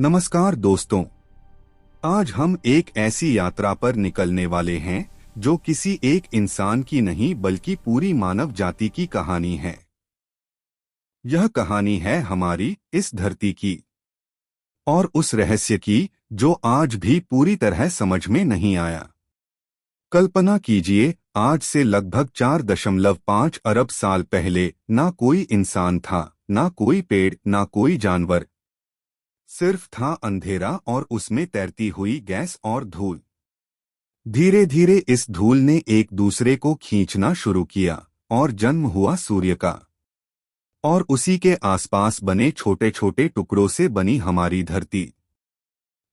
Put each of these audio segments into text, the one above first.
नमस्कार दोस्तों, आज हम एक ऐसी यात्रा पर निकलने वाले हैं जो किसी एक इंसान की नहीं बल्कि पूरी मानव जाति की कहानी है। यह कहानी है हमारी इस धरती की और उस रहस्य की जो आज भी पूरी तरह समझ में नहीं आया। कल्पना कीजिए, आज से लगभग 4.5 अरब साल पहले ना कोई इंसान था, ना कोई पेड़, ना कोई जानवर। सिर्फ था अंधेरा और उसमें तैरती हुई गैस और धूल। धीरे धीरे इस धूल ने एक दूसरे को खींचना शुरू किया और जन्म हुआ सूर्य का। और उसी के आसपास बने छोटे छोटे टुकड़ों से बनी हमारी धरती।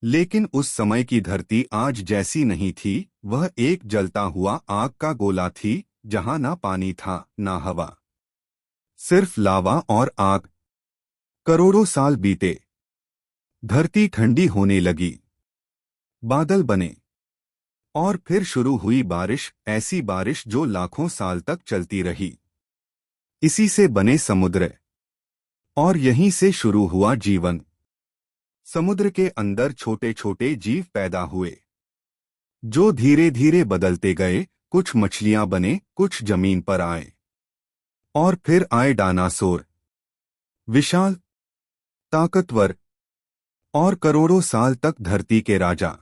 लेकिन उस समय की धरती आज जैसी नहीं थी। वह एक जलता हुआ आग का गोला थी, जहां ना पानी था, ना हवा, सिर्फ लावा और आग। करोड़ों साल बीते, धरती ठंडी होने लगी, बादल बने और फिर शुरू हुई बारिश, ऐसी बारिश जो लाखों साल तक चलती रही। इसी से बने समुद्र और यहीं से शुरू हुआ जीवन। समुद्र के अंदर छोटे छोटे जीव पैदा हुए जो धीरे धीरे बदलते गए। कुछ मछलियां बने, कुछ जमीन पर आए और फिर आए डायनासोर, विशाल, ताकतवर और करोड़ों साल तक धरती के राजा।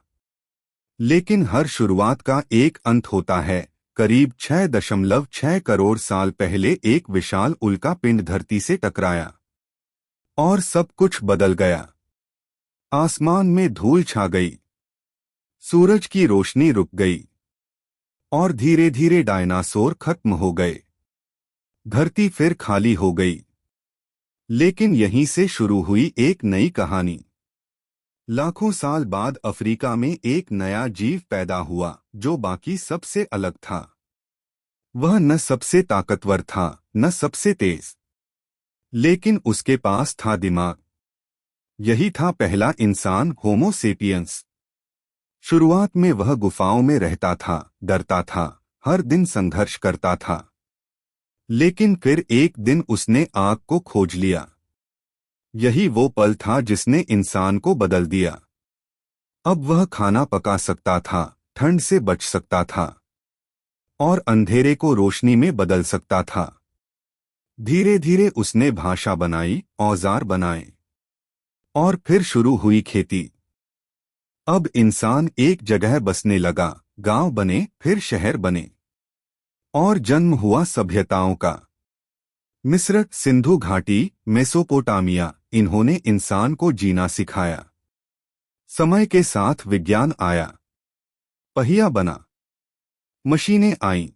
लेकिन हर शुरुआत का एक अंत होता है। करीब 6.6 करोड़ साल पहले एक विशाल उल्का पिंड धरती से टकराया और सब कुछ बदल गया। आसमान में धूल छा गई, सूरज की रोशनी रुक गई और धीरे धीरे डायनासोर खत्म हो गए। धरती फिर खाली हो गई। लेकिन यहीं से शुरू हुई एक नई कहानी। लाखों साल बाद अफ्रीका में एक नया जीव पैदा हुआ जो बाकी सबसे अलग था। वह न सबसे ताकतवर था, न सबसे तेज, लेकिन उसके पास था दिमाग। यही था पहला इंसान, होमो सेपियंस। शुरुआत में वह गुफाओं में रहता था, डरता था, हर दिन संघर्ष करता था। लेकिन फिर एक दिन उसने आग को खोज लिया। यही वो पल था जिसने इंसान को बदल दिया। अब वह खाना पका सकता था, ठंड से बच सकता था और अंधेरे को रोशनी में बदल सकता था। धीरे धीरे उसने भाषा बनाई, औजार बनाए और फिर शुरू हुई खेती। अब इंसान एक जगह बसने लगा, गांव बने, फिर शहर बने और जन्म हुआ सभ्यताओं का। मिस्र, सिंधु घाटी, मेसोपोटामिया, इन्होंने इंसान को जीना सिखाया। समय के साथ विज्ञान आया, पहिया बना, मशीनें आईं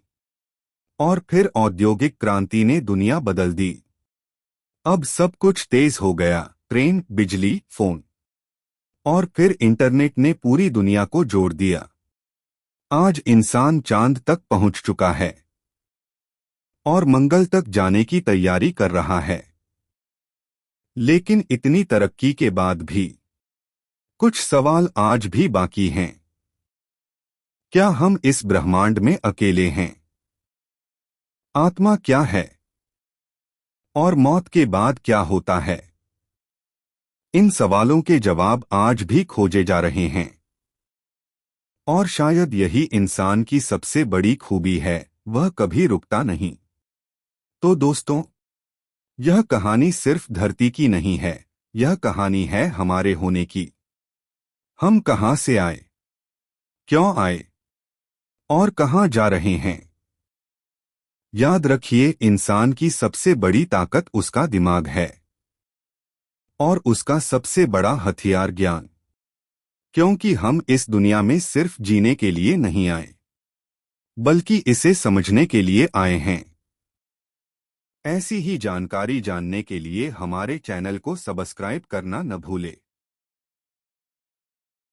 और फिर औद्योगिक क्रांति ने दुनिया बदल दी। अब सब कुछ तेज हो गया, ट्रेन, बिजली, फोन और फिर इंटरनेट ने पूरी दुनिया को जोड़ दिया। आज इंसान चांद तक पहुंच चुका है और मंगल तक जाने की तैयारी कर रहा है। लेकिन इतनी तरक्की के बाद भी कुछ सवाल आज भी बाकी हैं। क्या हम इस ब्रह्मांड में अकेले हैं? आत्मा क्या है? और मौत के बाद क्या होता है? इन सवालों के जवाब आज भी खोजे जा रहे हैं। और शायद यही इंसान की सबसे बड़ी खूबी है, वह कभी रुकता नहीं। तो दोस्तों, यह कहानी सिर्फ धरती की नहीं है, यह कहानी है हमारे होने की। हम कहां से आए, क्यों आए और कहां जा रहे हैं। याद रखिए, इंसान की सबसे बड़ी ताकत उसका दिमाग है और उसका सबसे बड़ा हथियार ज्ञान। क्योंकि हम इस दुनिया में सिर्फ जीने के लिए नहीं आए, बल्कि इसे समझने के लिए आए हैं। ऐसी ही जानकारी जानने के लिए हमारे चैनल को सब्सक्राइब करना न भूलें।